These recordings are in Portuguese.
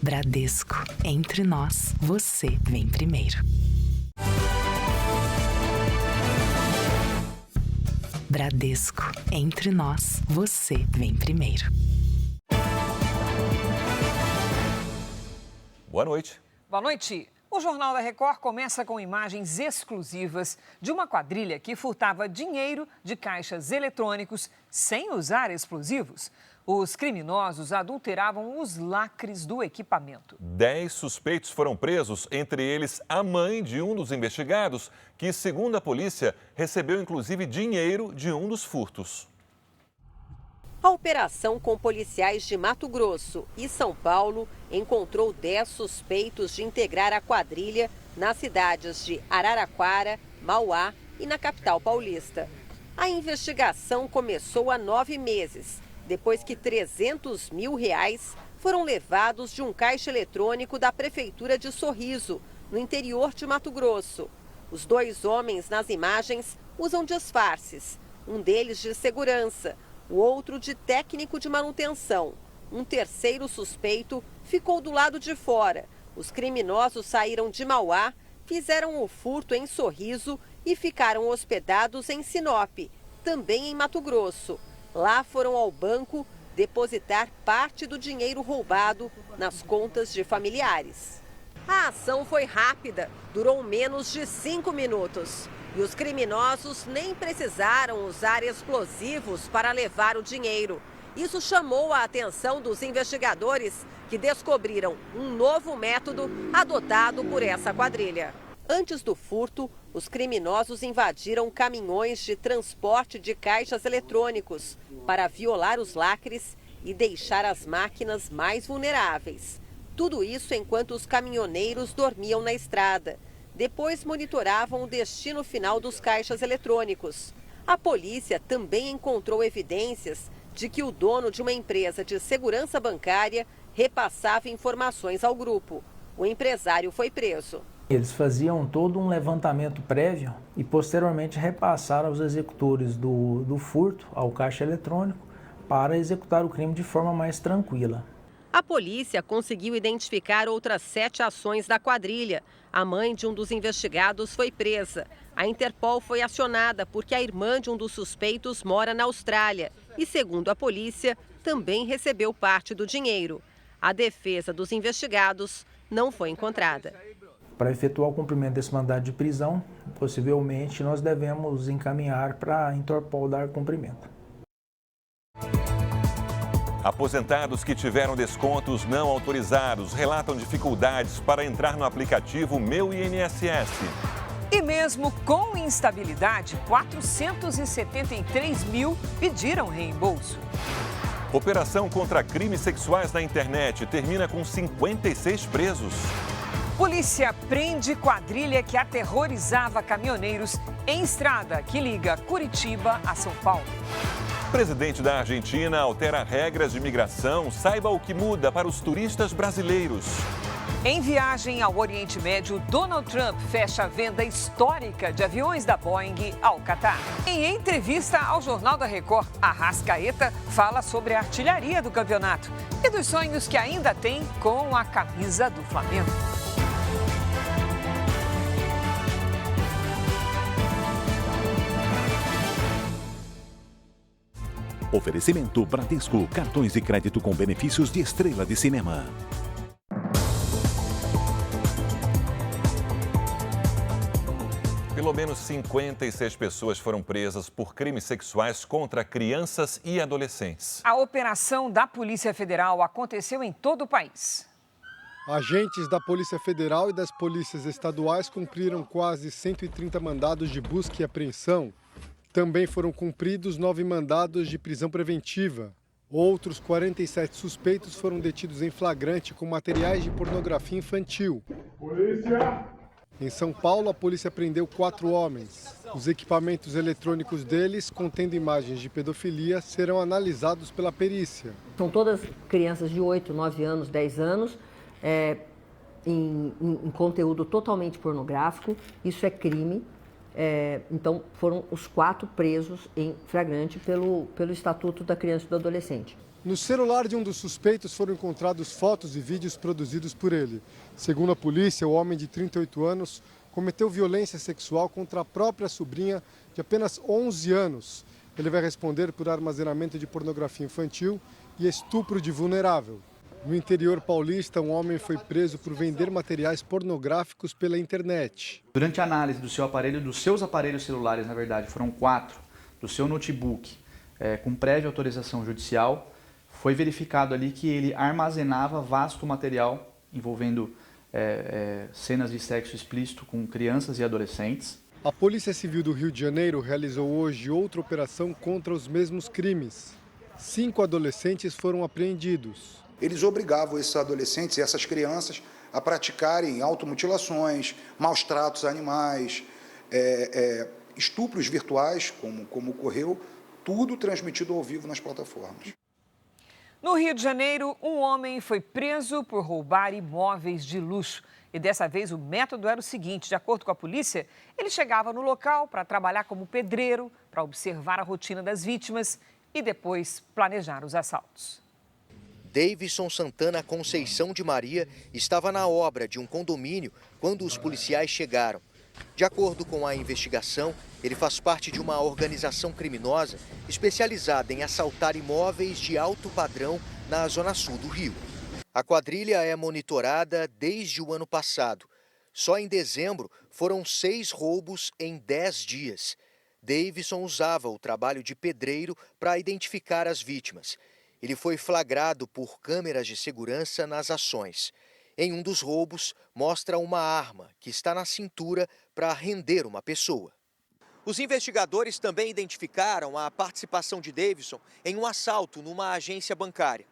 Bradesco. Entre nós, você vem primeiro. Bradesco. Entre nós, você vem primeiro. Boa noite. Boa noite. O Jornal da Record começa com imagens exclusivas de uma quadrilha que furtava dinheiro de caixas eletrônicos sem usar explosivos. Os criminosos adulteravam os lacres do equipamento. 10 suspeitos foram presos, entre eles a mãe de um dos investigados, que, segundo a polícia, recebeu inclusive dinheiro de um dos furtos. A operação com policiais de Mato Grosso e São Paulo encontrou 10 suspeitos de integrar a quadrilha nas cidades de Araraquara, Mauá e na capital paulista. A investigação começou há 9 meses, depois que R$300 mil foram levados de um caixa eletrônico da Prefeitura de Sorriso, no interior de Mato Grosso. Os 2 homens nas imagens usam disfarces, um deles de segurança, o outro de técnico de manutenção. Um terceiro suspeito ficou do lado de fora. Os criminosos saíram de Mauá, fizeram o furto em Sorriso e ficaram hospedados em Sinop, também em Mato Grosso. Lá foram ao banco depositar parte do dinheiro roubado nas contas de familiares. A ação foi rápida, durou menos de 5 minutos. E os criminosos nem precisaram usar explosivos para levar o dinheiro. Isso chamou a atenção dos investigadores, que descobriram um novo método adotado por essa quadrilha. Antes do furto, os criminosos invadiram caminhões de transporte de caixas eletrônicos para violar os lacres e deixar as máquinas mais vulneráveis. Tudo isso enquanto os caminhoneiros dormiam na estrada. Depois monitoravam o destino final dos caixas eletrônicos. A polícia também encontrou evidências de que o dono de uma empresa de segurança bancária repassava informações ao grupo. O empresário foi preso. Eles faziam todo um levantamento prévio e posteriormente repassaram aos executores do furto ao caixa eletrônico para executar o crime de forma mais tranquila. A polícia conseguiu identificar outras 7 ações da quadrilha. A mãe de um dos investigados foi presa. A Interpol foi acionada porque a irmã de um dos suspeitos mora na Austrália e, segundo a polícia, também recebeu parte do dinheiro. A defesa dos investigados não foi encontrada. Para efetuar o cumprimento desse mandado de prisão, possivelmente nós devemos encaminhar para a Interpol dar cumprimento. Aposentados que tiveram descontos não autorizados relatam dificuldades para entrar no aplicativo Meu INSS. E mesmo com instabilidade, 473 mil pediram reembolso. Operação contra crimes sexuais na internet termina com 56 presos. Polícia prende quadrilha que aterrorizava caminhoneiros em estrada que liga Curitiba a São Paulo. Presidente da Argentina altera regras de imigração. Saiba o que muda para os turistas brasileiros. Em viagem ao Oriente Médio, Donald Trump fecha a venda histórica de aviões da Boeing ao Catar. Em entrevista ao Jornal da Record, Arrascaeta fala sobre a artilharia do campeonato e dos sonhos que ainda tem com a camisa do Flamengo. Oferecimento Bradesco, cartões de crédito com benefícios de estrela de cinema. Pelo menos 56 pessoas foram presas por crimes sexuais contra crianças e adolescentes. A operação da Polícia Federal aconteceu em todo o país. Agentes da Polícia Federal e das polícias estaduais cumpriram quase 130 mandados de busca e apreensão. Também foram cumpridos 9 mandados de prisão preventiva. Outros 47 suspeitos foram detidos em flagrante com materiais de pornografia infantil. Polícia! Em São Paulo, a polícia prendeu 4 homens. Os equipamentos eletrônicos deles, contendo imagens de pedofilia, serão analisados pela perícia. São todas crianças de 8, 9 anos, 10 anos, em conteúdo totalmente pornográfico. Isso é crime. Então, foram os 4 presos em flagrante pelo Estatuto da Criança e do Adolescente. No celular de um dos suspeitos foram encontrados fotos e vídeos produzidos por ele. Segundo a polícia, o homem de 38 anos cometeu violência sexual contra a própria sobrinha de apenas 11 anos. Ele vai responder por armazenamento de pornografia infantil e estupro de vulnerável. No interior paulista, um homem foi preso por vender materiais pornográficos pela internet. Durante a análise do seu aparelho, dos seus aparelhos celulares, na verdade, foram 4, do seu notebook, com prévia autorização judicial, foi verificado ali que ele armazenava vasto material envolvendo cenas de sexo explícito com crianças e adolescentes. A Polícia Civil do Rio de Janeiro realizou hoje outra operação contra os mesmos crimes. 5 adolescentes foram apreendidos. Eles obrigavam esses adolescentes e essas crianças a praticarem automutilações, maus tratos a animais, estupros virtuais, como ocorreu, tudo transmitido ao vivo nas plataformas. No Rio de Janeiro, um homem foi preso por roubar imóveis de luxo. E dessa vez o método era o seguinte: de acordo com a polícia, ele chegava no local para trabalhar como pedreiro, para observar a rotina das vítimas e depois planejar os assaltos. Davidson Santana Conceição de Maria estava na obra de um condomínio quando os policiais chegaram. De acordo com a investigação, ele faz parte de uma organização criminosa especializada em assaltar imóveis de alto padrão na zona sul do Rio. A quadrilha é monitorada desde o ano passado. Só em dezembro foram 6 roubos em 10 dias. Davidson usava o trabalho de pedreiro para identificar as vítimas. Ele foi flagrado por câmeras de segurança nas ações. Em um dos roubos, mostra uma arma que está na cintura para render uma pessoa. Os investigadores também identificaram a participação de Davidson em um assalto numa agência bancária.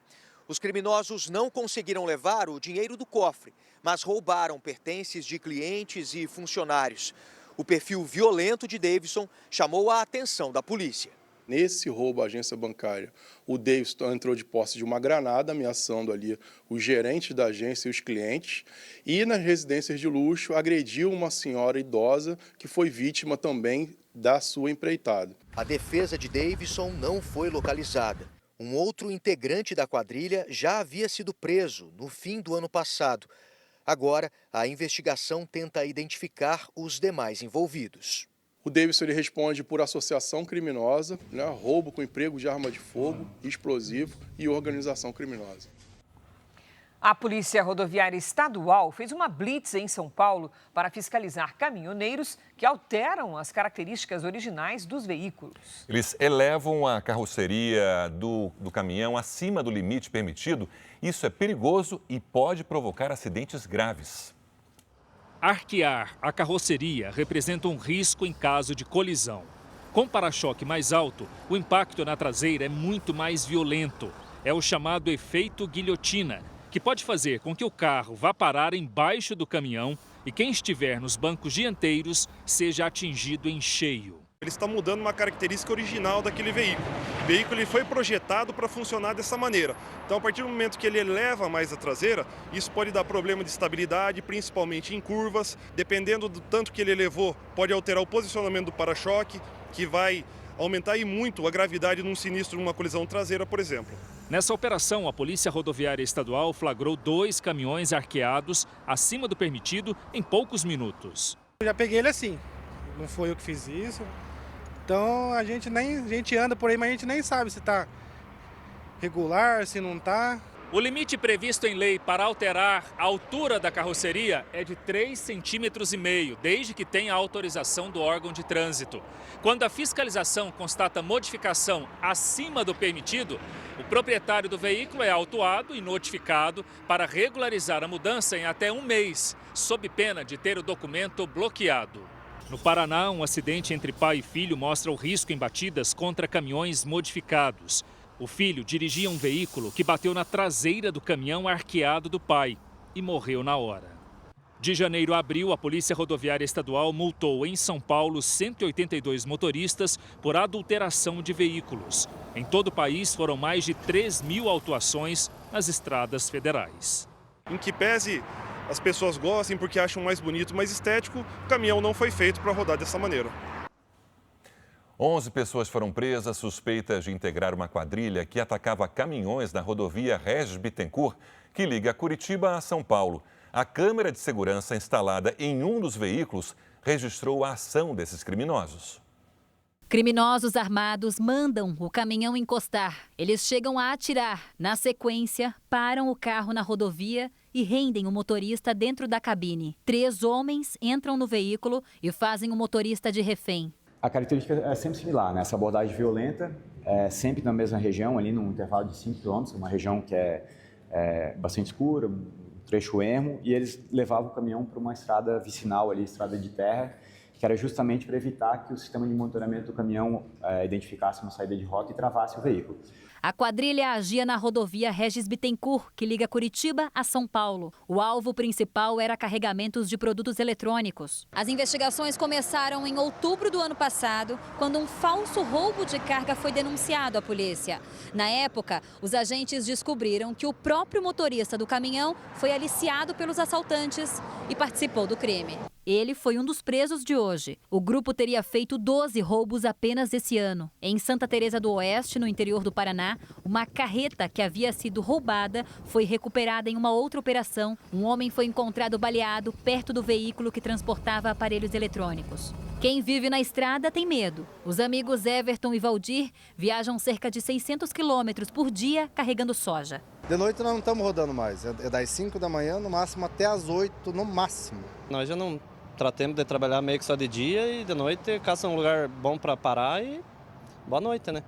Os criminosos não conseguiram levar o dinheiro do cofre, mas roubaram pertences de clientes e funcionários. O perfil violento de Davidson chamou a atenção da polícia. Nesse roubo à agência bancária, o Davidson entrou de posse de uma granada, ameaçando ali os gerentes da agência e os clientes. E nas residências de luxo, agrediu uma senhora idosa que foi vítima também da sua empreitada. A defesa de Davidson não foi localizada. Um outro integrante da quadrilha já havia sido preso no fim do ano passado. Agora, a investigação tenta identificar os demais envolvidos. O Davidson ele responde por associação criminosa, roubo com emprego de arma de fogo, explosivo e organização criminosa. A Polícia Rodoviária Estadual fez uma blitz em São Paulo para fiscalizar caminhoneiros que alteram as características originais dos veículos. Eles elevam a carroceria do caminhão acima do limite permitido. Isso é perigoso e pode provocar acidentes graves. Arquear a carroceria representa um risco em caso de colisão. Com para-choque mais alto, o impacto na traseira é muito mais violento. É o chamado efeito guilhotina, que pode fazer com que o carro vá parar embaixo do caminhão e quem estiver nos bancos dianteiros seja atingido em cheio. Ele está mudando uma característica original daquele veículo. O veículo ele foi projetado para funcionar dessa maneira. Então, a partir do momento que ele eleva mais a traseira, isso pode dar problema de estabilidade, principalmente em curvas. Dependendo do tanto que ele elevou, pode alterar o posicionamento do para-choque, que vai aumentar e muito a gravidade num sinistro, numa colisão traseira, por exemplo. Nessa operação, a Polícia Rodoviária Estadual flagrou 2 caminhões arqueados acima do permitido em poucos minutos. Eu já peguei ele assim, não foi eu que fiz isso. Então a gente anda por aí, mas a gente nem sabe se está regular, se não está. O limite previsto em lei para alterar a altura da carroceria é de 3,5 cm, desde que tenha autorização do órgão de trânsito. Quando a fiscalização constata modificação acima do permitido, o proprietário do veículo é autuado e notificado para regularizar a mudança em até 1 mês, sob pena de ter o documento bloqueado. No Paraná, um acidente entre pai e filho mostra o risco em batidas contra caminhões modificados. O filho dirigia um veículo que bateu na traseira do caminhão arqueado do pai e morreu na hora. De janeiro a abril, a Polícia Rodoviária Estadual multou em São Paulo 182 motoristas por adulteração de veículos. Em todo o país, foram mais de 3.000 autuações nas estradas federais. Em que pese as pessoas gostem porque acham mais bonito, mais estético. O caminhão não foi feito para rodar dessa maneira. 11 pessoas foram presas suspeitas de integrar uma quadrilha que atacava caminhões na rodovia Regis Bittencourt, que liga Curitiba a São Paulo. A câmera de segurança instalada em um dos veículos registrou a ação desses criminosos. Criminosos armados mandam o caminhão encostar. Eles chegam a atirar. Na sequência, param o carro na rodovia e rendem o motorista dentro da cabine. 3 homens entram no veículo e fazem o motorista de refém. A característica é sempre similar, né? Essa abordagem violenta, sempre na mesma região, ali num intervalo de 5 km, uma região que é bastante escura, um trecho ermo, e eles levavam o caminhão para uma estrada vicinal, ali, estrada de terra, que era justamente para evitar que o sistema de monitoramento do caminhão identificasse uma saída de rota e travasse o veículo. A quadrilha agia na rodovia Regis Bittencourt, que liga Curitiba a São Paulo. O alvo principal era carregamentos de produtos eletrônicos. As investigações começaram em outubro do ano passado, quando um falso roubo de carga foi denunciado à polícia. Na época, os agentes descobriram que o próprio motorista do caminhão foi aliciado pelos assaltantes e participou do crime. Ele foi um dos presos de hoje. O grupo teria feito 12 roubos apenas esse ano. Em Santa Teresa do Oeste, no interior do Paraná, uma carreta que havia sido roubada foi recuperada em uma outra operação. Um homem foi encontrado baleado perto do veículo que transportava aparelhos eletrônicos. Quem vive na estrada tem medo. Os amigos Everton e Valdir viajam cerca de 600 quilômetros por dia carregando soja. De noite nós não estamos rodando mais. É das 5 da manhã, no máximo até as 8, no máximo. Nós já não tratamos de trabalhar meio que só de dia e de noite caça um lugar bom para parar e boa noite, né?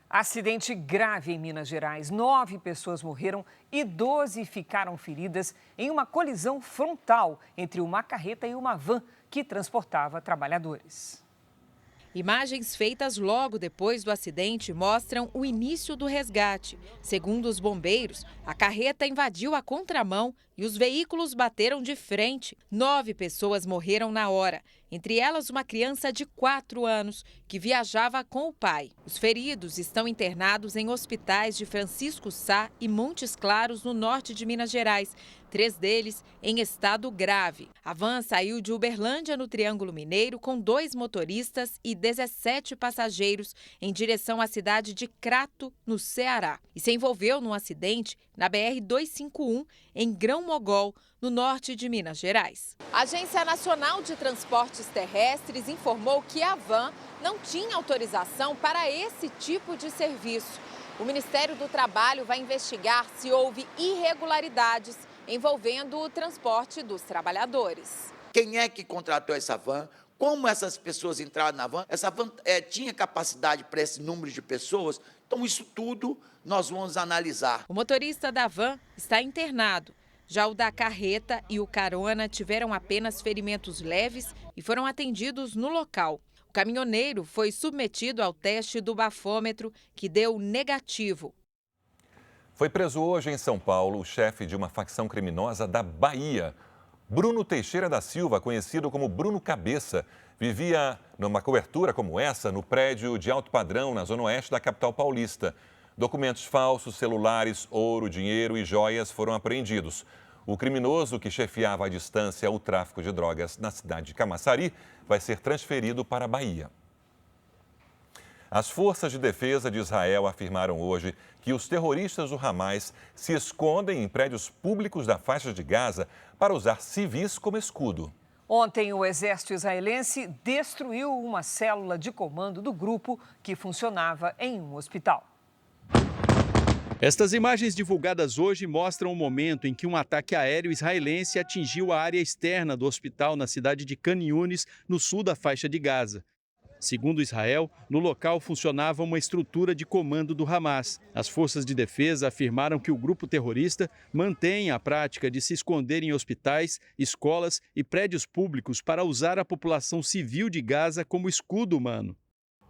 Acidente grave em Minas Gerais. 9 pessoas morreram e 12 ficaram feridas em uma colisão frontal entre uma carreta e uma van que transportava trabalhadores. Imagens feitas logo depois do acidente mostram o início do resgate. Segundo os bombeiros, a carreta invadiu a contramão e os veículos bateram de frente. 9 pessoas morreram na hora, entre elas uma criança de 4 anos que viajava com o pai. Os feridos estão internados em hospitais de Francisco Sá e Montes Claros, no norte de Minas Gerais. 3 deles em estado grave. A van saiu de Uberlândia, no Triângulo Mineiro, com 2 motoristas e 17 passageiros em direção à cidade de Crato, no Ceará. E se envolveu num acidente na BR-251, em Grão-Mogol, no norte de Minas Gerais. A Agência Nacional de Transportes Terrestres informou que a van não tinha autorização para esse tipo de serviço. O Ministério do Trabalho vai investigar se houve irregularidades envolvendo o transporte dos trabalhadores. Quem é que contratou essa van? Como essas pessoas entraram na van? Essa van tinha capacidade para esse número de pessoas? Então, isso tudo nós vamos analisar. O motorista da van está internado. Já o da carreta e o carona tiveram apenas ferimentos leves e foram atendidos no local. O caminhoneiro foi submetido ao teste do bafômetro, que deu negativo. Foi preso hoje em São Paulo o chefe de uma facção criminosa da Bahia. Bruno Teixeira da Silva, conhecido como Bruno Cabeça, vivia numa cobertura como essa no prédio de alto padrão na zona oeste da capital paulista. Documentos falsos, celulares, ouro, dinheiro e joias foram apreendidos. O criminoso que chefiava à distância o tráfico de drogas na cidade de Camaçari vai ser transferido para a Bahia. As forças de defesa de Israel afirmaram hoje que os terroristas do Hamas se escondem em prédios públicos da faixa de Gaza para usar civis como escudo. Ontem, o exército israelense destruiu uma célula de comando do grupo que funcionava em um hospital. Estas imagens divulgadas hoje mostram o momento em que um ataque aéreo israelense atingiu a área externa do hospital na cidade de Khan Yunis, no sul da faixa de Gaza. Segundo Israel, no local funcionava uma estrutura de comando do Hamas. As forças de defesa afirmaram que o grupo terrorista mantém a prática de se esconder em hospitais, escolas e prédios públicos para usar a população civil de Gaza como escudo humano.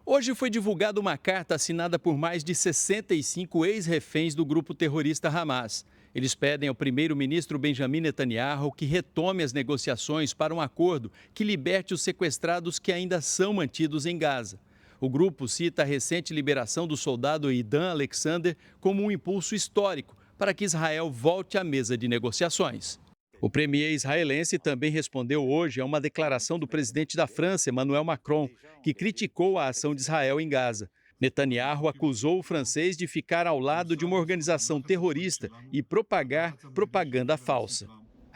Hoje foi divulgada uma carta assinada por mais de 65 ex-reféns do grupo terrorista Hamas. Eles pedem ao primeiro-ministro Benjamin Netanyahu que retome as negociações para um acordo que liberte os sequestrados que ainda são mantidos em Gaza. O grupo cita a recente liberação do soldado Idan Alexander como um impulso histórico para que Israel volte à mesa de negociações. O premier israelense também respondeu hoje a uma declaração do presidente da França, Emmanuel Macron, que criticou a ação de Israel em Gaza. Netanyahu acusou o francês de ficar ao lado de uma organização terrorista e propagar propaganda falsa.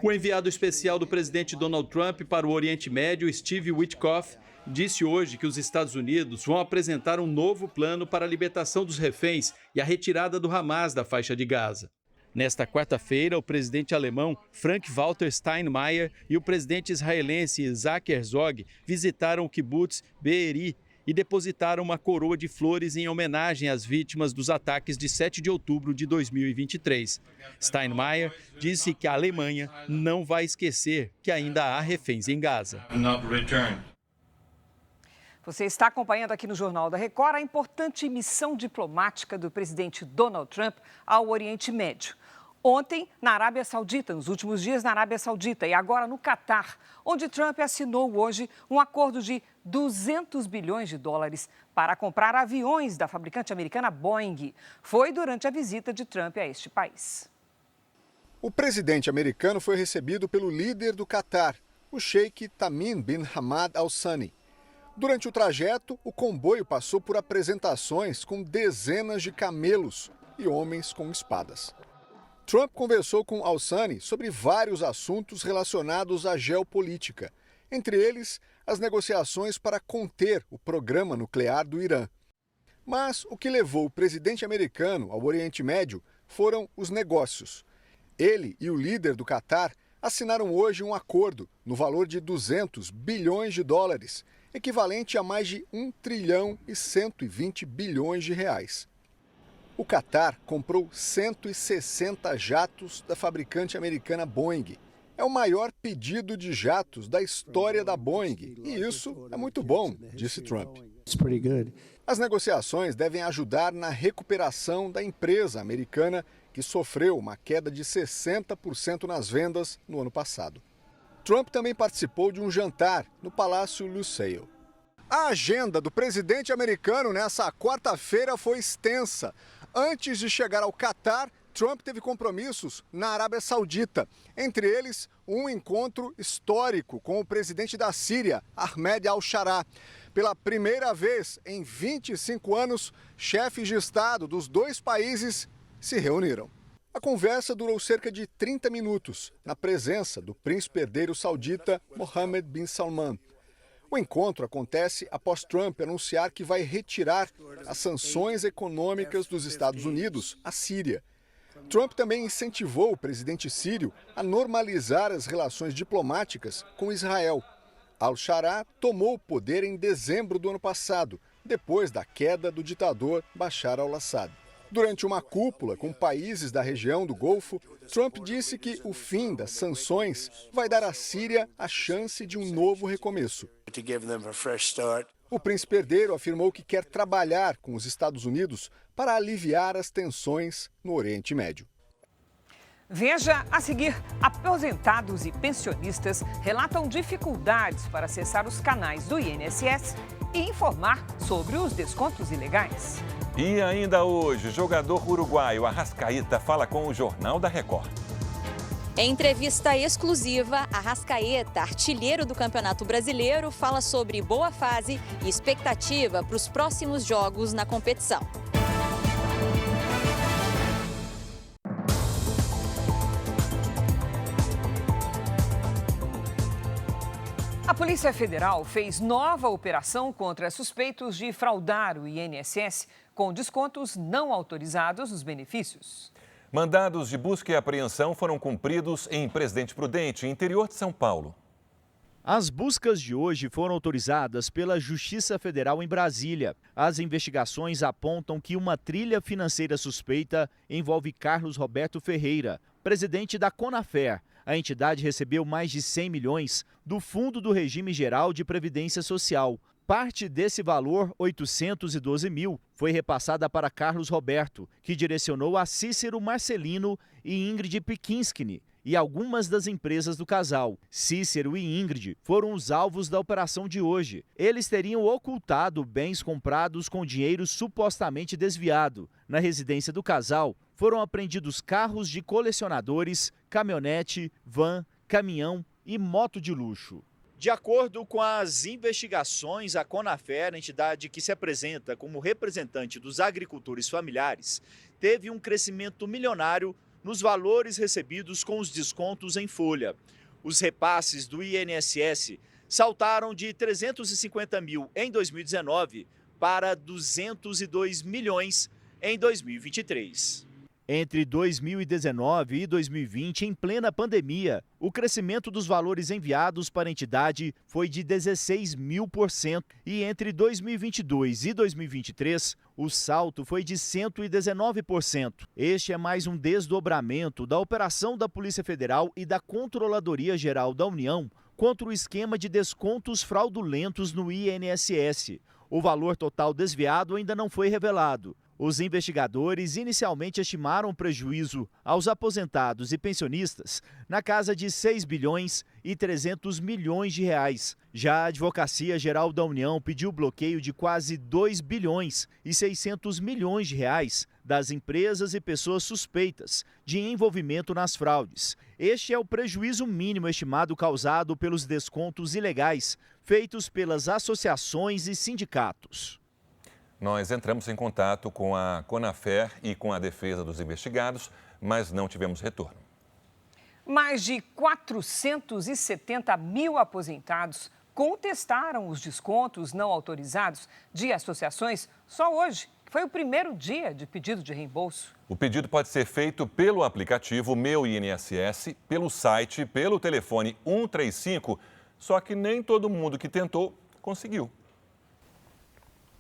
O enviado especial do presidente Donald Trump para o Oriente Médio, Steve Witkoff, disse hoje que os Estados Unidos vão apresentar um novo plano para a libertação dos reféns e a retirada do Hamas da faixa de Gaza. Nesta quarta-feira, o presidente alemão Frank-Walter Steinmeier e o presidente israelense Isaac Herzog visitaram o kibbutz Be'eri e depositaram uma coroa de flores em homenagem às vítimas dos ataques de 7 de outubro de 2023. Steinmeier disse que a Alemanha não vai esquecer que ainda há reféns em Gaza. Você está acompanhando aqui no Jornal da Record a importante missão diplomática do presidente Donald Trump ao Oriente Médio. Ontem, na Arábia Saudita, nos últimos dias na Arábia Saudita e agora no Catar, onde Trump assinou hoje um acordo de 200 bilhões de dólares para comprar aviões da fabricante americana Boeing. Foi durante a visita de Trump a este país. O presidente americano foi recebido pelo líder do Catar, o sheik Tamim bin Hamad Al Thani. Durante o trajeto, o comboio passou por apresentações com dezenas de camelos e homens com espadas. Trump conversou com Al Thani sobre vários assuntos relacionados à geopolítica, entre eles as negociações para conter o programa nuclear do Irã. Mas o que levou o presidente americano ao Oriente Médio foram os negócios. Ele e o líder do Catar assinaram hoje um acordo no valor de 200 bilhões de dólares, equivalente a mais de 1 trilhão e 120 bilhões de reais. O Catar comprou 160 jatos da fabricante americana Boeing. É o maior pedido de jatos da história da Boeing. E isso é muito bom, disse Trump. As negociações devem ajudar na recuperação da empresa americana, que sofreu uma queda de 60% nas vendas no ano passado. Trump também participou de um jantar no Palácio Lusail. A agenda do presidente americano nessa quarta-feira foi extensa. Antes de chegar ao Catar, Trump teve compromissos na Arábia Saudita. Entre eles, um encontro histórico com o presidente da Síria, Ahmed al-Sharaa. Pela primeira vez em 25 anos, chefes de Estado dos dois países se reuniram. A conversa durou cerca de 30 minutos, na presença do príncipe herdeiro saudita Mohammed bin Salman. O encontro acontece após Trump anunciar que vai retirar as sanções econômicas dos Estados Unidos à Síria. Trump também incentivou o presidente sírio a normalizar as relações diplomáticas com Israel. Al-Sharaa tomou o poder em dezembro do ano passado, depois da queda do ditador Bashar al-Assad. Durante uma cúpula com países da região do Golfo, Trump disse que o fim das sanções vai dar à Síria a chance de um novo recomeço. O príncipe herdeiro afirmou que quer trabalhar com os Estados Unidos para aliviar as tensões no Oriente Médio. Veja a seguir: aposentados e pensionistas relatam dificuldades para acessar os canais do INSS e informar sobre os descontos ilegais. E ainda hoje, jogador uruguaio Arrascaeta fala com o Jornal da Record. Em entrevista exclusiva, Arrascaeta, artilheiro do Campeonato Brasileiro, fala sobre boa fase e expectativa para os próximos jogos na competição. A Polícia Federal fez nova operação contra suspeitos de fraudar o INSS com descontos não autorizados nos benefícios. Mandados de busca e apreensão foram cumpridos em Presidente Prudente, interior de São Paulo. As buscas de hoje foram autorizadas pela Justiça Federal em Brasília. As investigações apontam que uma trilha financeira suspeita envolve Carlos Roberto Ferreira, presidente da Conafer. A entidade recebeu mais de 100 milhões do Fundo do Regime Geral de Previdência Social. Parte desse valor, 812 mil, foi repassada para Carlos Roberto, que direcionou a Cícero Marcelino e Ingrid Pikinskini e algumas das empresas do casal. Cícero e Ingrid foram os alvos da operação de hoje. Eles teriam ocultado bens comprados com dinheiro supostamente desviado. Na residência do casal, foram apreendidos carros de colecionadores, caminhonete, van, caminhão e moto de luxo. De acordo com as investigações, a Conafer, a entidade que se apresenta como representante dos agricultores familiares, teve um crescimento milionário nos valores recebidos com os descontos em folha. Os repasses do INSS saltaram de 350 mil em 2019 para 202 milhões em 2023. Entre 2019 e 2020, em plena pandemia, o crescimento dos valores enviados para a entidade foi de 16.000% e entre 2022 e 2023, o salto foi de 119%. Este é mais um desdobramento da operação da Polícia Federal e da Controladoria Geral da União contra o esquema de descontos fraudulentos no INSS. O valor total desviado ainda não foi revelado. Os investigadores inicialmente estimaram o prejuízo aos aposentados e pensionistas na casa de 6 bilhões e 300 milhões de reais. Já a Advocacia Geral da União pediu bloqueio de quase 2 bilhões e 600 milhões de reais das empresas e pessoas suspeitas de envolvimento nas fraudes. Este é o prejuízo mínimo estimado causado pelos descontos ilegais feitos pelas associações e sindicatos. Nós entramos em contato com a Conafer e com a defesa dos investigados, mas não tivemos retorno. Mais de 470 mil aposentados contestaram os descontos não autorizados de associações só hoje, que foi o primeiro dia de pedido de reembolso. O pedido pode ser feito pelo aplicativo Meu INSS, pelo site, pelo telefone 135, só que nem todo mundo que tentou conseguiu.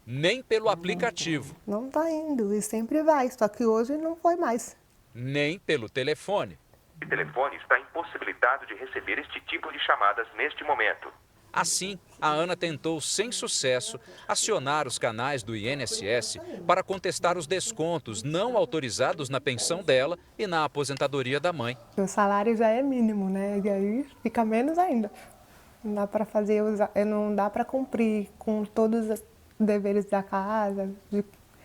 Nem pelo aplicativo. Não está indo e sempre vai, só que hoje não foi mais. Nem pelo telefone. O telefone está impossibilitado de receber este tipo de chamadas neste momento. Assim, a Ana tentou, sem sucesso, acionar os canais do INSS para contestar os descontos não autorizados na pensão dela e na aposentadoria da mãe. O salário já é mínimo, né? E aí fica menos ainda. Não dá para fazer, não dá para cumprir com todos os deveres da casa,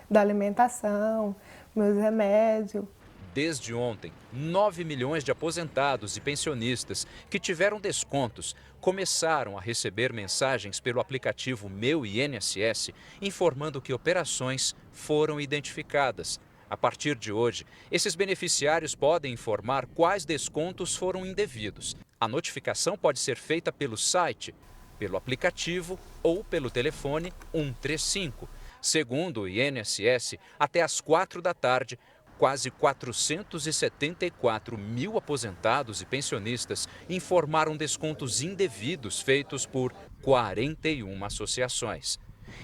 da alimentação, meus remédios. Desde ontem, 9 milhões de aposentados e pensionistas que tiveram descontos começaram a receber mensagens pelo aplicativo Meu INSS informando que operações foram identificadas. A partir de hoje, esses beneficiários podem informar quais descontos foram indevidos. A notificação pode ser feita pelo site, pelo aplicativo ou pelo telefone 135. Segundo o INSS, até às 4 da tarde, quase 474 mil aposentados e pensionistas informaram descontos indevidos feitos por 41 associações.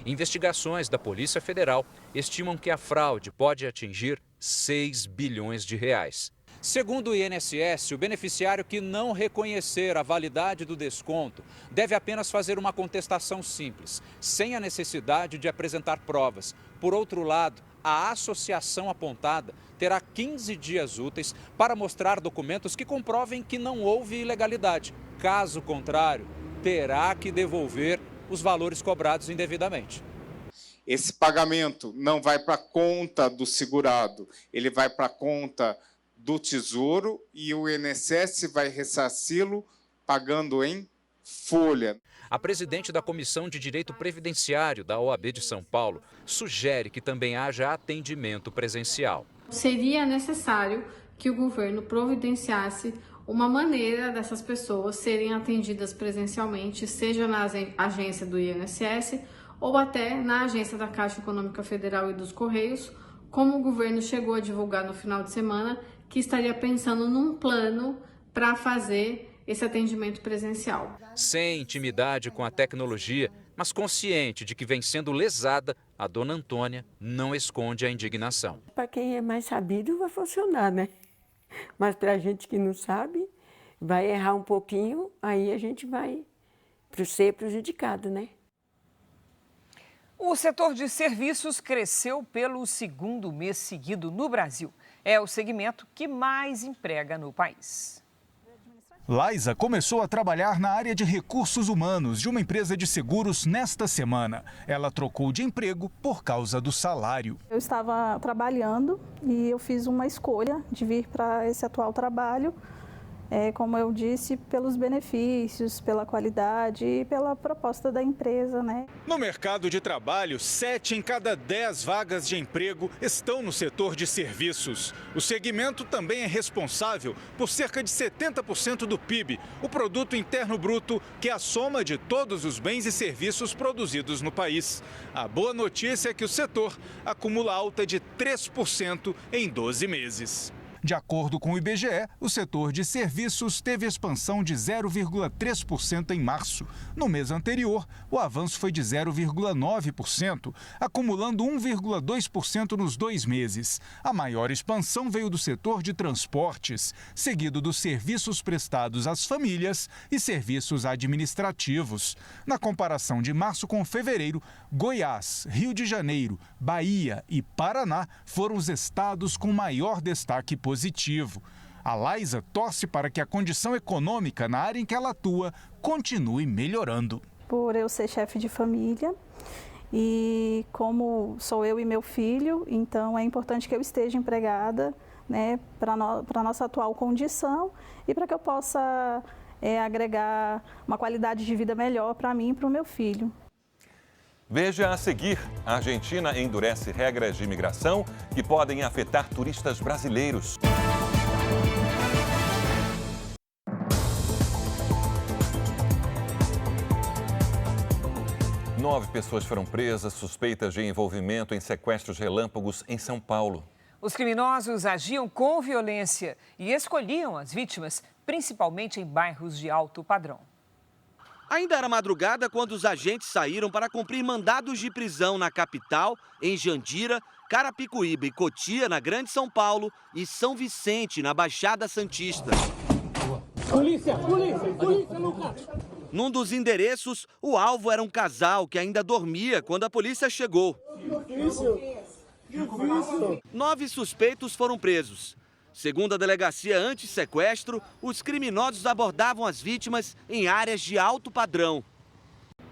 Investigações da Polícia Federal estimam que a fraude pode atingir 6 bilhões de reais. Segundo o INSS, o beneficiário que não reconhecer a validade do desconto deve apenas fazer uma contestação simples, sem a necessidade de apresentar provas. Por outro lado, a associação apontada terá 15 dias úteis para mostrar documentos que comprovem que não houve ilegalidade. Caso contrário, terá que devolver os valores cobrados indevidamente. Esse pagamento não vai para a conta do segurado, ele vai para a conta do Tesouro e o INSS vai ressarci-lo pagando em folha. A presidente da Comissão de Direito Previdenciário da OAB de São Paulo sugere que também haja atendimento presencial. Seria necessário que o governo providenciasse uma maneira dessas pessoas serem atendidas presencialmente, seja na agência do INSS ou até na agência da Caixa Econômica Federal e dos Correios, como o governo chegou a divulgar no final de semana, que estaria pensando num plano para fazer esse atendimento presencial. Sem intimidade com a tecnologia, mas consciente de que vem sendo lesada, a dona Antônia não esconde a indignação. Para quem é mais sabido vai funcionar, né? Mas para a gente que não sabe, vai errar um pouquinho, aí a gente vai ser prejudicado, né? O setor de serviços cresceu pelo segundo mês seguido no Brasil. É o segmento que mais emprega no país. Laisa começou a trabalhar na área de recursos humanos de uma empresa de seguros nesta semana. Ela trocou de emprego por causa do salário. Eu estava trabalhando e eu fiz uma escolha de vir para esse atual trabalho como eu disse, pelos benefícios, pela qualidade e pela proposta da empresa, né? No mercado de trabalho, 7 em cada 10 vagas de emprego estão no setor de serviços. O segmento também é responsável por cerca de 70% do PIB, o Produto Interno Bruto, que é a soma de todos os bens e serviços produzidos no país. A boa notícia é que o setor acumula alta de 3% em 12 meses. De acordo com o IBGE, o setor de serviços teve expansão de 0,3% em março. No mês anterior, o avanço foi de 0,9%, acumulando 1,2% nos 2 meses. A maior expansão veio do setor de transportes, seguido dos serviços prestados às famílias e serviços administrativos. Na comparação de março com fevereiro, Goiás, Rio de Janeiro, Bahia e Paraná foram os estados com maior destaque positivo. A Laísa torce para que a condição econômica na área em que ela atua continue melhorando. Por eu ser chefe de família e como sou eu e meu filho, então é importante que eu esteja empregada, né, para a nossa atual condição e para que eu possa agregar uma qualidade de vida melhor para mim e para o meu filho. Veja a seguir: a Argentina endurece regras de imigração que podem afetar turistas brasileiros. Nove pessoas foram presas suspeitas de envolvimento em sequestros relâmpagos em São Paulo. Os criminosos agiam com violência e escolhiam as vítimas, principalmente em bairros de alto padrão. Ainda era madrugada quando os agentes saíram para cumprir mandados de prisão na capital, em Jandira, Carapicuíba e Cotia, na Grande São Paulo, e São Vicente, na Baixada Santista. Polícia, Lucas! Num dos endereços, o alvo era um casal que ainda dormia quando a polícia chegou. Difícil. 9 suspeitos foram presos. Segundo a delegacia anti-sequestro, os criminosos abordavam as vítimas em áreas de alto padrão.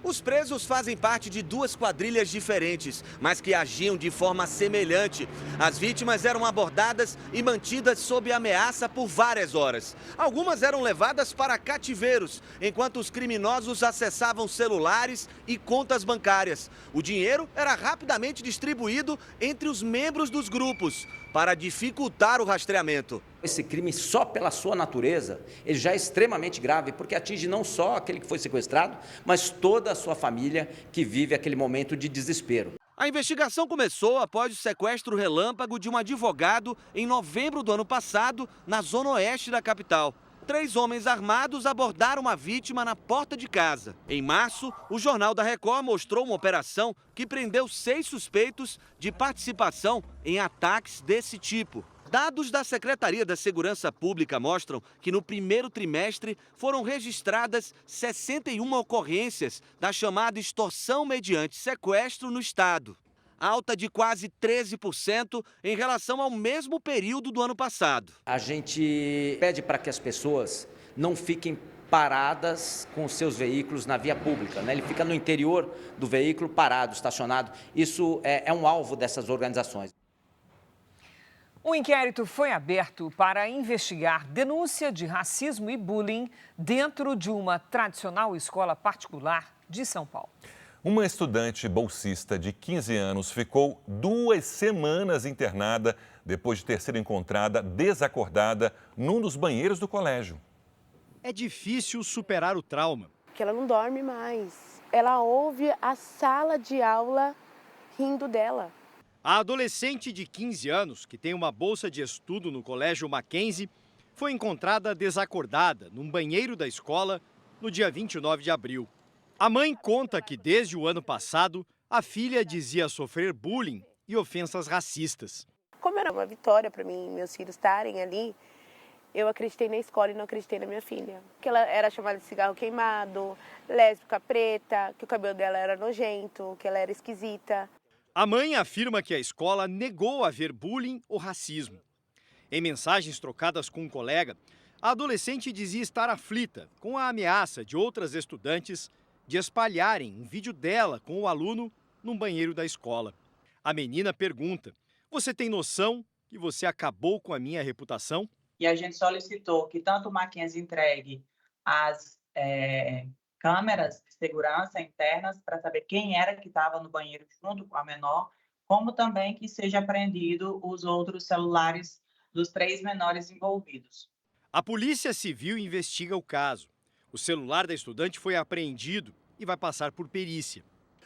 Os presos fazem parte de 2 quadrilhas diferentes, mas que agiam de forma semelhante. As vítimas eram abordadas e mantidas sob ameaça por várias horas. Algumas eram levadas para cativeiros, enquanto os criminosos acessavam celulares e contas bancárias. O dinheiro era rapidamente distribuído entre os membros dos grupos, para dificultar o rastreamento. Esse crime, só pela sua natureza, ele já é extremamente grave, porque atinge não só aquele que foi sequestrado, mas toda a sua família que vive aquele momento de desespero. A investigação começou após o sequestro relâmpago de um advogado em novembro do ano passado, na zona oeste da capital. 3 homens armados abordaram a vítima na porta de casa. Em março, o Jornal da Record mostrou uma operação que prendeu 6 suspeitos de participação em ataques desse tipo. Dados da Secretaria da Segurança Pública mostram que no primeiro trimestre foram registradas 61 ocorrências da chamada extorsão mediante sequestro no estado. Alta de quase 13% em relação ao mesmo período do ano passado. A gente pede para que as pessoas não fiquem paradas com os seus veículos na via pública, né? Ele fica no interior do veículo parado, estacionado. Isso é um alvo dessas organizações. Um inquérito foi aberto para investigar denúncia de racismo e bullying dentro de uma tradicional escola particular de São Paulo. Uma estudante bolsista de 15 anos ficou 2 semanas internada depois de ter sido encontrada desacordada num dos banheiros do colégio. É difícil superar o trauma. Que ela não dorme mais. Ela ouve a sala de aula rindo dela. A adolescente de 15 anos, que tem uma bolsa de estudo no Colégio Mackenzie, foi encontrada desacordada num banheiro da escola no dia 29 de abril. A mãe conta que desde o ano passado, a filha dizia sofrer bullying e ofensas racistas. Como era uma vitória para mim, meus filhos estarem ali, eu acreditei na escola e não acreditei na minha filha. Que ela era chamada de cigarro queimado, lésbica preta, que o cabelo dela era nojento, que ela era esquisita. A mãe afirma que a escola negou haver bullying ou racismo. Em mensagens trocadas com um colega, a adolescente dizia estar aflita com a ameaça de outras estudantes de espalharem um vídeo dela com o aluno num banheiro da escola. A menina pergunta: "Você tem noção que você acabou com a minha reputação?" e a gente solicitou que tanto o Mackenzie entregue as câmeras de segurança internas para saber quem era que estava no banheiro junto com a menor, como também que seja apreendido os outros celulares dos 3 menores envolvidos. A Polícia Civil investiga o caso. O celular da estudante foi apreendido e vai passar por perícia.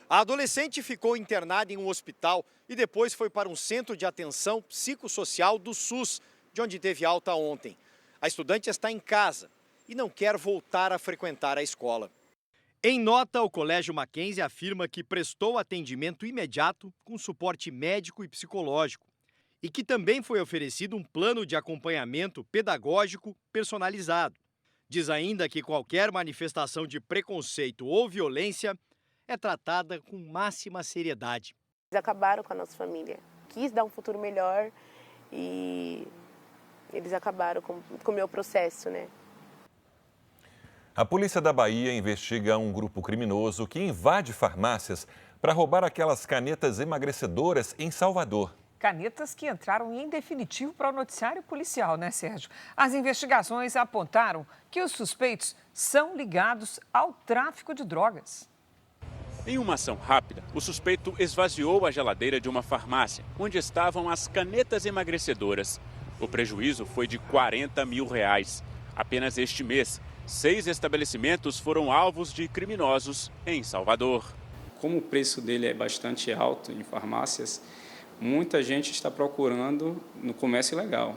A adolescente ficou internada em um hospital e depois foi para um centro de atenção psicossocial do SUS, de onde teve alta ontem. A estudante está em casa e não quer voltar a frequentar a escola. Em nota, o Colégio Mackenzie afirma que prestou atendimento imediato com suporte médico e psicológico e que também foi oferecido um plano de acompanhamento pedagógico personalizado. Diz ainda que qualquer manifestação de preconceito ou violência é tratada com máxima seriedade. Eles acabaram com a nossa família. Quis dar um futuro melhor e eles acabaram com o meu processo, né? A polícia da Bahia investiga um grupo criminoso que invade farmácias para roubar aquelas canetas emagrecedoras em Salvador. Canetas que entraram em definitivo para o noticiário policial, né, Sérgio? As investigações apontaram que os suspeitos são ligados ao tráfico de drogas. Em uma ação rápida, o suspeito esvaziou a geladeira de uma farmácia, onde estavam as canetas emagrecedoras. O prejuízo foi de R$40 mil. Apenas este mês, 6 estabelecimentos foram alvos de criminosos em Salvador. Como o preço dele é bastante alto em farmácias, muita gente está procurando no comércio ilegal.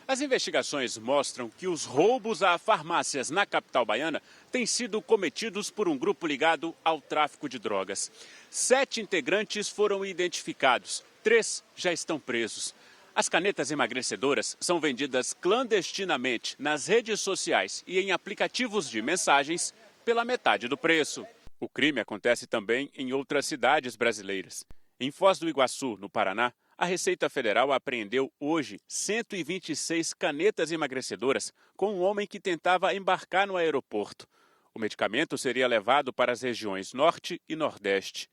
As investigações mostram que os roubos a farmácias na capital baiana têm sido cometidos por um grupo ligado ao tráfico de drogas. 7 integrantes foram identificados, 3 já estão presos. As canetas emagrecedoras são vendidas clandestinamente nas redes sociais e em aplicativos de mensagens pela metade do preço. O crime acontece também em outras cidades brasileiras. Em Foz do Iguaçu, no Paraná, a Receita Federal apreendeu hoje 126 canetas emagrecedoras com um homem que tentava embarcar no aeroporto. O medicamento seria levado para as regiões Norte e Nordeste.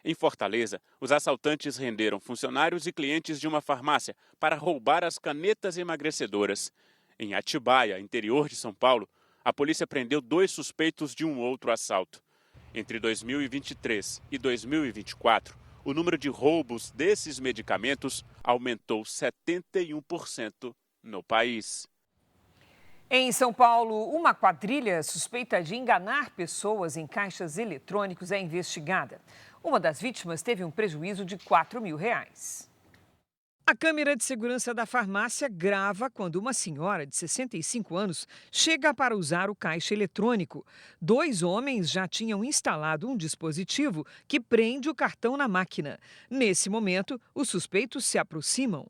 Em Fortaleza, os assaltantes renderam funcionários e clientes de uma farmácia para roubar as canetas emagrecedoras. Em Atibaia, interior de São Paulo, a polícia prendeu 2 suspeitos de um outro assalto. Entre 2023 e 2024, o número de roubos desses medicamentos aumentou 71% no país. Em São Paulo, uma quadrilha suspeita de enganar pessoas em caixas eletrônicos é investigada. Uma das vítimas teve um prejuízo de R$4 mil. A câmera de segurança da farmácia grava quando uma senhora de 65 anos chega para usar o caixa eletrônico. 2 homens já tinham instalado um dispositivo que prende o cartão na máquina. Nesse momento, os suspeitos se aproximam.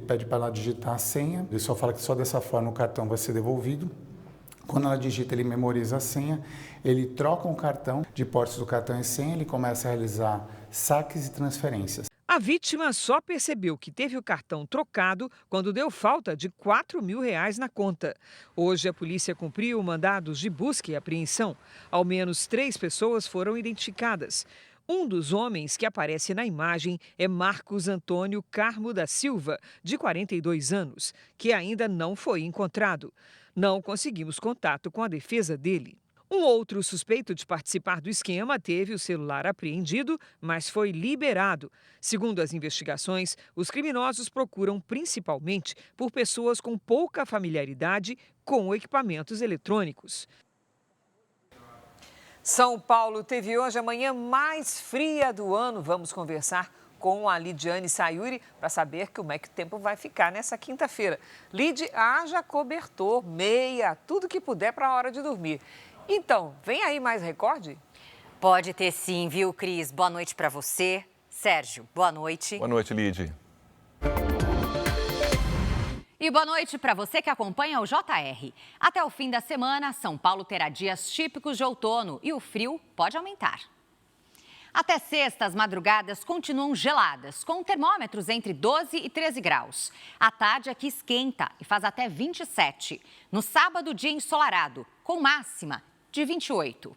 Pede para ela digitar a senha, ele só fala que só dessa forma o cartão vai ser devolvido. Quando ela digita, ele memoriza a senha, ele troca um cartão, de portes do cartão e senha, ele começa a realizar saques e transferências. A vítima só percebeu que teve o cartão trocado quando deu falta de R$4 mil na conta. Hoje, a polícia cumpriu mandados de busca e apreensão. Ao menos 3 pessoas foram identificadas. Um dos homens que aparece na imagem é Marcos Antônio Carmo da Silva, de 42 anos, que ainda não foi encontrado. Não conseguimos contato com a defesa dele. Um outro suspeito de participar do esquema teve o celular apreendido, mas foi liberado. Segundo as investigações, os criminosos procuram principalmente por pessoas com pouca familiaridade com equipamentos eletrônicos. São Paulo teve hoje a manhã mais fria do ano. Vamos conversar com a Lidiane Sayuri para saber como é que o tempo vai ficar nessa quinta-feira. Lid, haja cobertor, meia, tudo que puder para a hora de dormir. Então, vem aí mais recorde? Pode ter sim, viu, Cris? Boa noite para você. Sérgio, boa noite. Boa noite, Lid. E boa noite para você que acompanha o JR. Até o fim da semana, São Paulo terá dias típicos de outono e o frio pode aumentar. Até sexta, as madrugadas continuam geladas, com termômetros entre 12 e 13 graus. À tarde aqui esquenta e faz até 27. No sábado, dia ensolarado, com máxima de 28.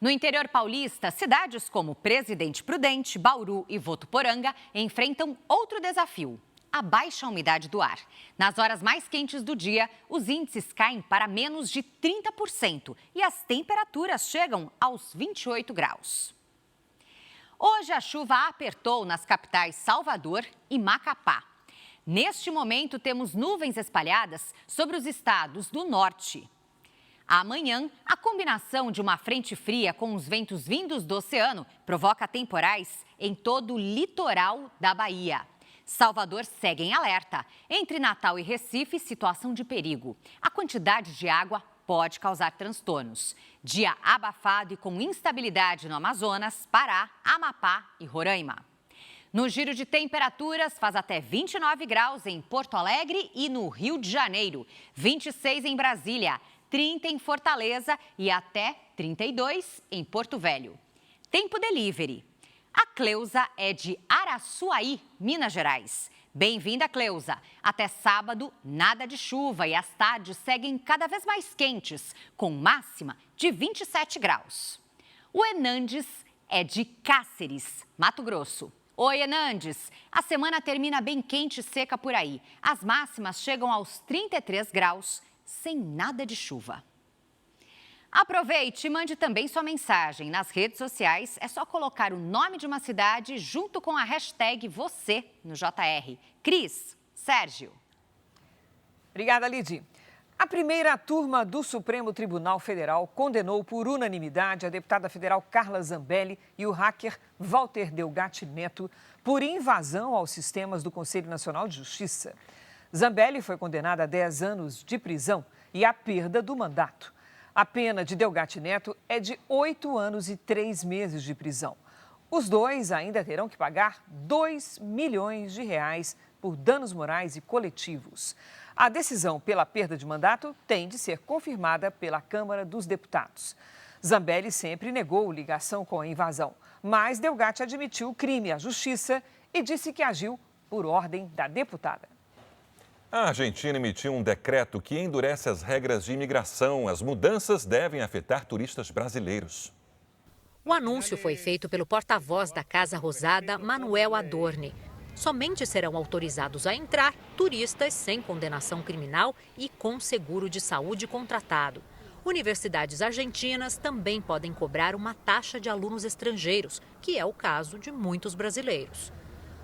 No interior paulista, cidades como Presidente Prudente, Bauru e Votuporanga enfrentam outro desafio: a baixa umidade do ar. Nas horas mais quentes do dia, os índices caem para menos de 30% e as temperaturas chegam aos 28 graus. Hoje a chuva apertou nas capitais Salvador e Macapá. Neste momento, temos nuvens espalhadas sobre os estados do norte. Amanhã, a combinação de uma frente fria com os ventos vindos do oceano provoca temporais em todo o litoral da Bahia. Salvador segue em alerta. Entre Natal e Recife, situação de perigo. A quantidade de água pode causar transtornos. Dia abafado e com instabilidade no Amazonas, Pará, Amapá e Roraima. No giro de temperaturas, faz até 29 graus em Porto Alegre e no Rio de Janeiro, 26 em Brasília, 30 em Fortaleza e até 32 em Porto Velho. Tempo delivery. A Cleusa é de Araçuaí, Minas Gerais. Bem-vinda, Cleusa. Até sábado, nada de chuva e as tardes seguem cada vez mais quentes, com máxima de 27 graus. O Hernandes é de Cáceres, Mato Grosso. Oi, Hernandes. A semana termina bem quente e seca por aí. As máximas chegam aos 33 graus, sem nada de chuva. Aproveite e mande também sua mensagem. Nas redes sociais, é só colocar o nome de uma cidade junto com a hashtag você no JR. Cris, Sérgio. Obrigada, Lidy. A primeira turma do Supremo Tribunal Federal condenou por unanimidade a deputada federal Carla Zambelli e o hacker Walter Delgatti Neto por invasão aos sistemas do Conselho Nacional de Justiça. Zambelli foi condenada a 10 anos de prisão e a perda do mandato. A pena de Delgatti Neto é de 8 anos e 3 meses de prisão. Os dois ainda terão que pagar R$2 milhões por danos morais e coletivos. A decisão pela perda de mandato tem de ser confirmada pela Câmara dos Deputados. Zambelli sempre negou ligação com a invasão, mas Delgatti admitiu o crime à Justiça e disse que agiu por ordem da deputada. A Argentina emitiu um decreto que endurece as regras de imigração. As mudanças devem afetar turistas brasileiros. O anúncio foi feito pelo porta-voz da Casa Rosada, Manuel Adorni. Somente serão autorizados a entrar turistas sem condenação criminal e com seguro de saúde contratado. Universidades argentinas também podem cobrar uma taxa de alunos estrangeiros, que é o caso de muitos brasileiros.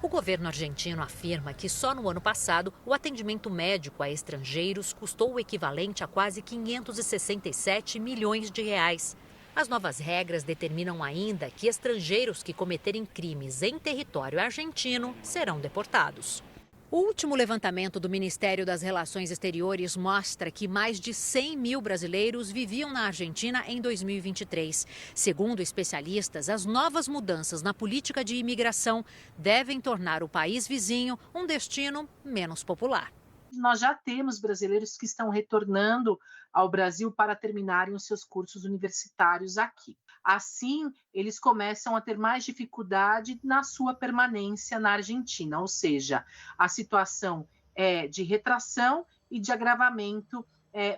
O governo argentino afirma que só no ano passado o atendimento médico a estrangeiros custou o equivalente a quase 567 milhões de reais. As novas regras determinam ainda que estrangeiros que cometerem crimes em território argentino serão deportados. O último levantamento do Ministério das Relações Exteriores mostra que mais de 100 mil brasileiros viviam na Argentina em 2023. Segundo especialistas, as novas mudanças na política de imigração devem tornar o país vizinho um destino menos popular. Nós já temos brasileiros que estão retornando ao Brasil para terminarem os seus cursos universitários aqui. Assim, eles começam a ter mais dificuldade na sua permanência na Argentina, ou seja, a situação é de retração e de agravamento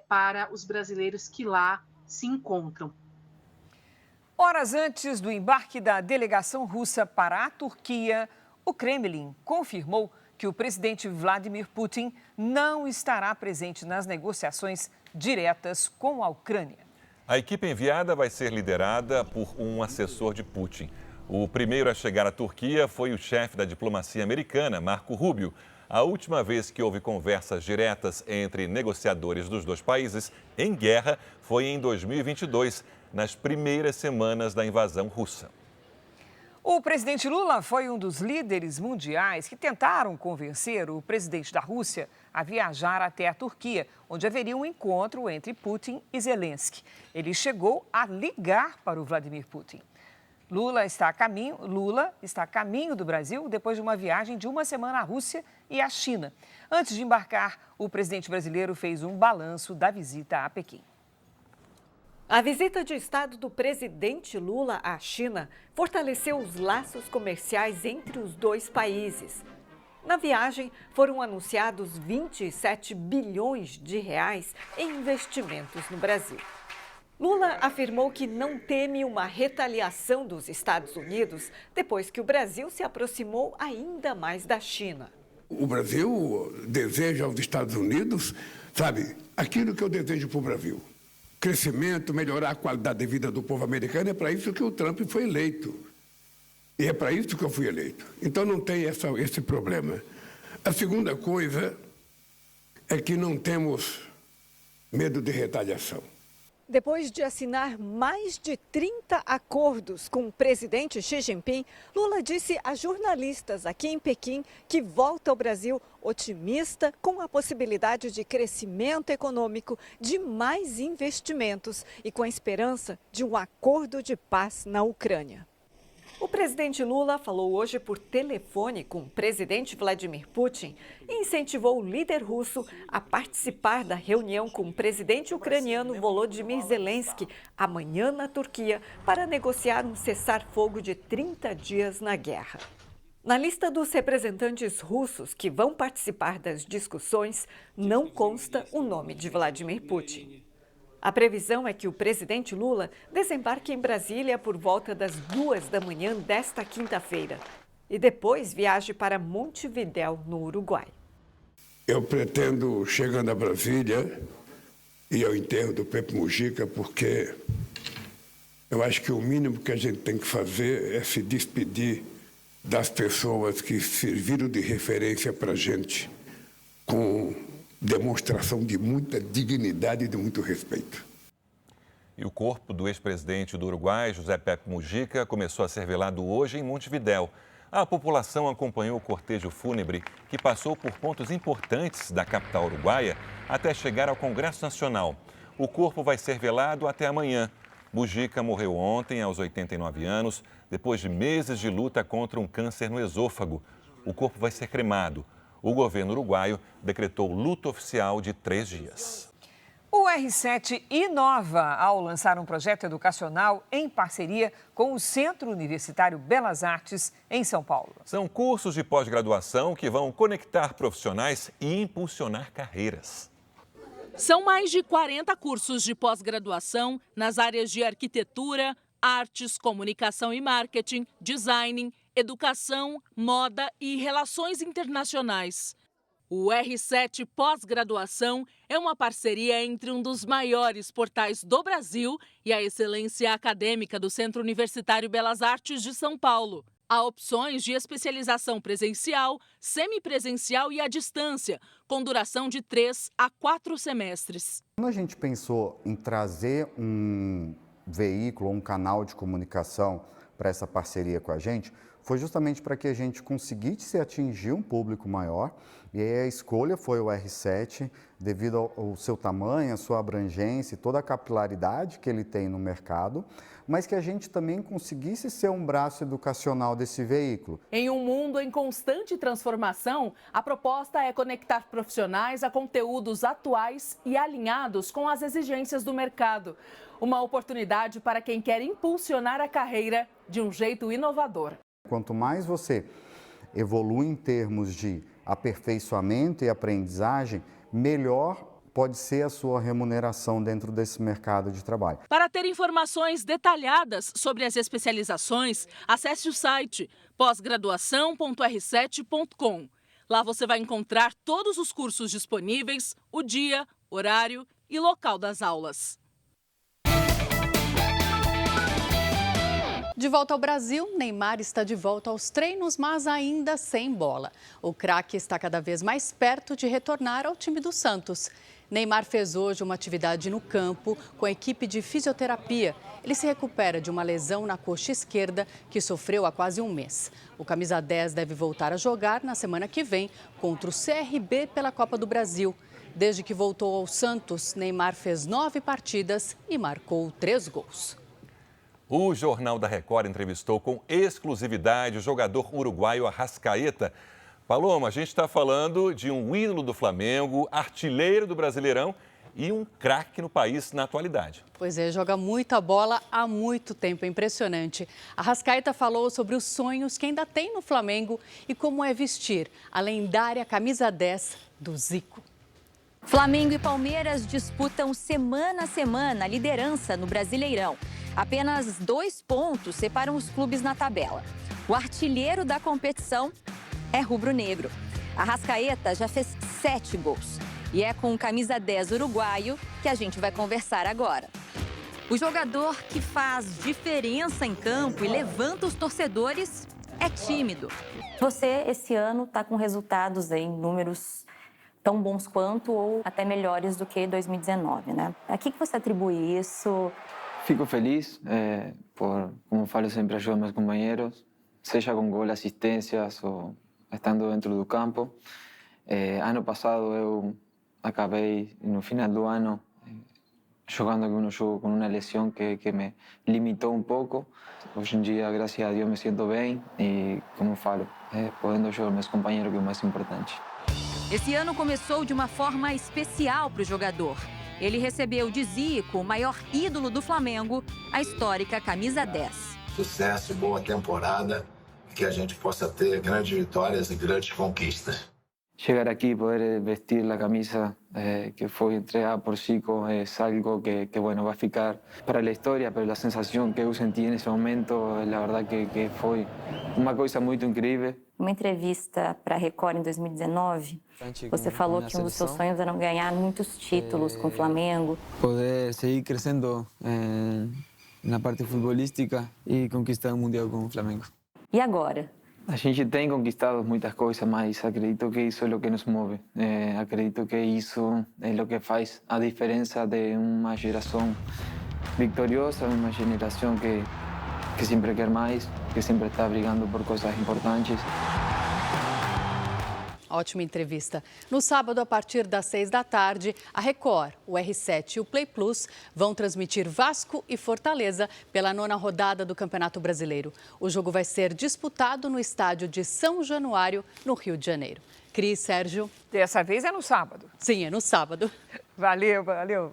para os brasileiros que lá se encontram. Horas antes do embarque da delegação russa para a Turquia, o Kremlin confirmou que o presidente Vladimir Putin não estará presente nas negociações diretas com a Ucrânia. A equipe enviada vai ser liderada por um assessor de Putin. O primeiro a chegar à Turquia foi o chefe da diplomacia americana, Marco Rubio. A última vez que houve conversas diretas entre negociadores dos dois países em guerra foi em 2022, nas primeiras semanas da invasão russa. O presidente Lula foi um dos líderes mundiais que tentaram convencer o presidente da Rússia a viajar até a Turquia, onde haveria um encontro entre Putin e Zelensky. Ele chegou a ligar para o Vladimir Putin. Lula está a caminho do Brasil depois de uma viagem de uma semana à Rússia e à China. Antes de embarcar, o presidente brasileiro fez um balanço da visita a Pequim. A visita de Estado do presidente Lula à China fortaleceu os laços comerciais entre os dois países. Na viagem, foram anunciados 27 bilhões de reais em investimentos no Brasil. Lula afirmou que não teme uma retaliação dos Estados Unidos depois que o Brasil se aproximou ainda mais da China. O Brasil deseja aos Estados Unidos, sabe, aquilo que eu desejo para o Brasil. Crescimento, melhorar a qualidade de vida do povo americano, é para isso que o Trump foi eleito. E é para isso que eu fui eleito. Então não tem esse problema. A segunda coisa é que não temos medo de retaliação. Depois de assinar mais de 30 acordos com o presidente Xi Jinping, Lula disse a jornalistas aqui em Pequim que volta ao Brasil otimista com a possibilidade de crescimento econômico, de mais investimentos e com a esperança de um acordo de paz na Ucrânia. O presidente Lula falou hoje por telefone com o presidente Vladimir Putin e incentivou o líder russo a participar da reunião com o presidente ucraniano Volodymyr Zelensky amanhã na Turquia para negociar um cessar-fogo de 30 dias na guerra. Na lista dos representantes russos que vão participar das discussões não consta o nome de Vladimir Putin. A previsão é que o presidente Lula desembarque em Brasília por volta das 2 da manhã desta quinta-feira e depois viaje para Montevidéu, no Uruguai. Eu pretendo, chegando a Brasília, ir ao enterro do Pepe Mujica, porque eu acho que o mínimo que a gente tem que fazer é se despedir das pessoas que serviram de referência para a gente com demonstração de muita dignidade e de muito respeito. E o corpo do ex-presidente do Uruguai, José Pepe Mujica, começou a ser velado hoje em Montevidéu. A população acompanhou o cortejo fúnebre que passou por pontos importantes da capital uruguaia até chegar ao Congresso Nacional. O corpo vai ser velado até amanhã. Mujica morreu ontem, aos 89 anos, depois de meses de luta contra um câncer no esôfago. O corpo vai ser cremado. O governo uruguaio decretou luto oficial de 3 dias. O R7 inova ao lançar um projeto educacional em parceria com o Centro Universitário Belas Artes, em São Paulo. São cursos de pós-graduação que vão conectar profissionais e impulsionar carreiras. São mais de 40 cursos de pós-graduação nas áreas de arquitetura, artes, comunicação e marketing, design, educação, moda e relações internacionais. O R7 Pós-Graduação é uma parceria entre um dos maiores portais do Brasil e a excelência acadêmica do Centro Universitário Belas Artes de São Paulo. Há opções de especialização presencial, semipresencial e à distância, com duração de 3 a 4 semestres. Quando a gente pensou em trazer um veículo, um canal de comunicação para essa parceria com a gente, foi justamente para que a gente conseguisse atingir um público maior. E aí a escolha foi o R7, devido ao seu tamanho, a sua abrangência e toda a capilaridade que ele tem no mercado, mas que a gente também conseguisse ser um braço educacional desse veículo. Em um mundo em constante transformação, a proposta é conectar profissionais a conteúdos atuais e alinhados com as exigências do mercado. Uma oportunidade para quem quer impulsionar a carreira de um jeito inovador. Quanto mais você evolui em termos de aperfeiçoamento e aprendizagem, melhor pode ser a sua remuneração dentro desse mercado de trabalho. Para ter informações detalhadas sobre as especializações, acesse o site pós-graduação.r7.com. Lá você vai encontrar todos os cursos disponíveis, o dia, horário e local das aulas. De volta ao Brasil, Neymar está de volta aos treinos, mas ainda sem bola. O craque está cada vez mais perto de retornar ao time do Santos. Neymar fez hoje uma atividade no campo com a equipe de fisioterapia. Ele se recupera de uma lesão na coxa esquerda que sofreu há quase um mês. O camisa 10 deve voltar a jogar na semana que vem contra o CRB pela Copa do Brasil. Desde que voltou ao Santos, Neymar fez 9 partidas e marcou 3 gols. O Jornal da Record entrevistou com exclusividade o jogador uruguaio Arrascaeta. Paloma, a gente está falando de um ídolo do Flamengo, artilheiro do Brasileirão e um craque no país na atualidade. Pois é, joga muita bola há muito tempo, é impressionante. Arrascaeta falou sobre os sonhos que ainda tem no Flamengo e como é vestir a lendária camisa 10 do Zico. Flamengo e Palmeiras disputam semana a semana a liderança no Brasileirão. Apenas 2 pontos separam os clubes na tabela. O artilheiro da competição é rubro-negro. Arrascaeta já fez 7 gols. E é com o camisa 10 uruguaio que a gente vai conversar agora. O jogador que faz diferença em campo e levanta os torcedores é tímido. Você, esse ano, está com resultados em números tão bons quanto ou até melhores do que 2019, né? A que você atribui isso? Fico feliz por, como falo sempre, ajudar meus companheiros, seja com gol, assistências ou estando dentro do campo. Ano passado eu acabei, no final do ano, jogando algum jogo com uma lesão que me limitou um pouco. Hoje em dia, graças a Deus, me sinto bem e, como falo, podendo jogar meus companheiros, que é o mais importante. Esse ano começou de uma forma especial para o jogador. Ele recebeu de Zico, o maior ídolo do Flamengo, a histórica camisa 10. Sucesso e boa temporada, que a gente possa ter grandes vitórias e grandes conquistas. Chegar aqui e poder vestir a camisa que foi entregada por Zico é algo que bueno, vai ficar para a história, mas a sensação que eu senti nesse momento, a verdade que foi uma coisa muito incrível. Uma entrevista para a Record em 2019, você falou que um dos seus sonhos era ganhar muitos títulos com o Flamengo. Poder seguir crescendo na parte futebolística e conquistar o Mundial com o Flamengo. E agora? A gente tem conquistado muitas coisas, mas acredito que isso é o que nos move. Acredito que isso é o que faz a diferença de uma geração vitoriosa, uma geração que sempre quer mais, que sempre está brigando por coisas importantes. Ótima entrevista. No sábado, a partir das 6 da tarde, a Record, o R7 e o Play Plus vão transmitir Vasco e Fortaleza pela 9ª rodada do Campeonato Brasileiro. O jogo vai ser disputado no estádio de São Januário, no Rio de Janeiro. Cris, Sérgio. Dessa vez é no sábado. Sim, é no sábado. Valeu,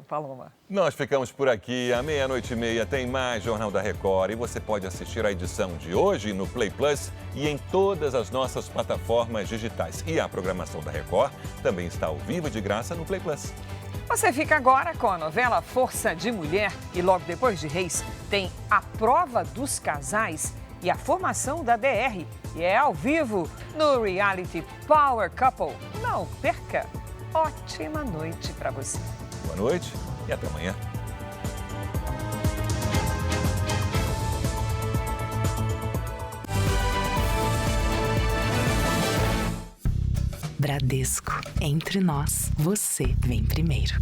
Paloma. Nós ficamos por aqui. À 00:30 tem mais Jornal da Record. E você pode assistir a edição de hoje no Play Plus e em todas as nossas plataformas digitais. E a programação da Record também está ao vivo de graça no Play Plus. Você fica agora com a novela Força de Mulher e logo depois de Reis tem A Prova dos Casais e a formação da DR. E é ao vivo no reality Power Couple. Não perca! Ótima noite para você. Boa noite e até amanhã. Bradesco, entre nós, você vem primeiro.